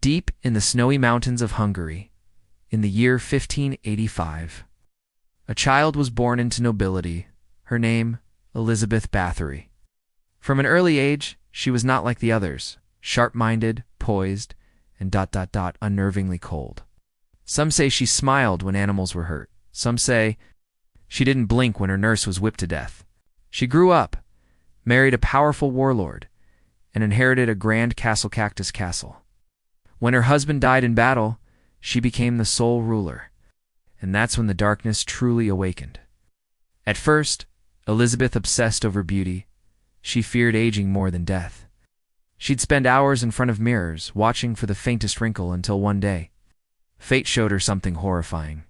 Deep in the snowy mountains of Hungary, in the year 1585, a child was born into nobility, her name Elizabeth Bathory. From an early age, she was not like the others, sharp-minded, poised, and unnervingly cold. Some say she smiled when animals were hurt. Some say she didn't blink when her nurse was whipped to death. She grew up, married a powerful warlord, and inherited a grand Countess castle. When her husband died in battle, she became the sole ruler, and that's when the darkness truly awakened. At first, Elizabeth obsessed over beauty. She feared aging more than death. She'd spend hours in front of mirrors, watching for the faintest wrinkle until one day, fate showed her something horrifying,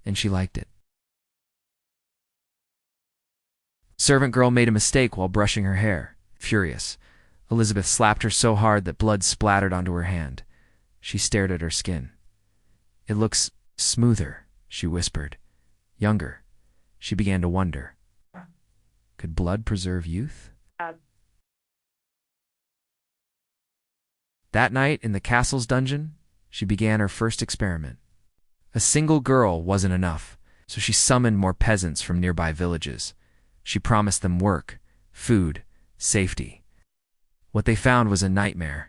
and she liked it. Servant girl made a mistake while brushing her hair. Furious, Elizabeth slapped her so hard that blood splattered onto her hand. She stared at her skin. "It looks smoother," she whispered. "Younger." She began to wonder. Could blood preserve youth? That night, in the castle's dungeon, she began her first experiment. A single girl wasn't enough, so she summoned more peasants from nearby villages. She promised them work, food, safety. What they found was a nightmare.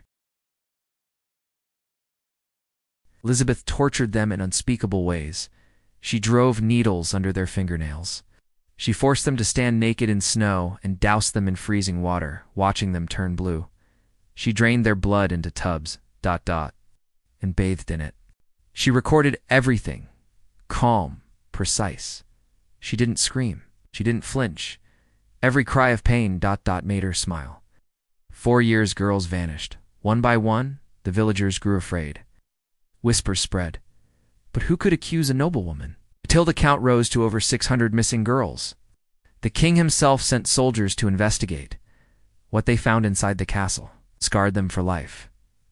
Elizabeth tortured them in unspeakable ways. She drove needles under their fingernails. She forced them to stand naked in snow and doused them in freezing water, watching them turn blue. She drained their blood into tubs, and bathed in it. She recorded everything, calm, precise. She didn't scream. She didn't flinch. Every cry of pain, made her smile. 4 years, girls vanished. One by one, the villagers grew afraid. Whispers spread. But who could accuse a noblewoman? Till the count rose to over 600 missing girls. The king himself sent soldiers to investigate. What they found inside the castle scarred them for life.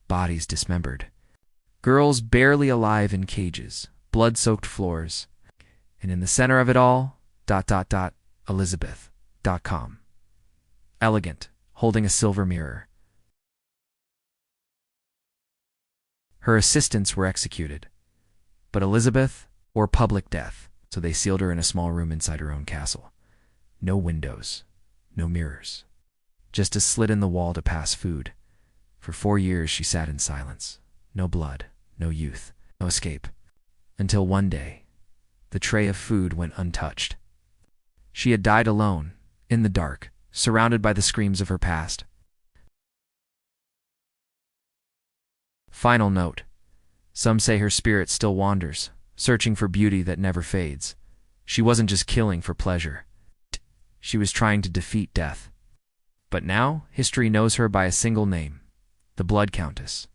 Bodies dismembered. Girls barely alive in cages, blood-soaked floors. And in the center of it all, Elizabeth.com. Elegant, holding a silver mirror. Her assistants were executed. But Elizabeth or public death, so they sealed her in a small room inside her own castle. No windows, no mirrors, just a slit in the wall to pass food. For 4 years she sat in silence. No blood, no youth, no escape. Until one day, the tray of food went untouched. She had died alone, in the dark, surrounded by the screams of her past. Final note. Some say her spirit still wanders, searching for beauty that never fades. She wasn't just killing for pleasure. She was trying to defeat death. But now, history knows her by a single name, the Blood Countess.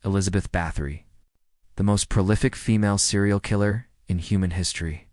Elizabeth Bathory, the most prolific female serial killer in human history.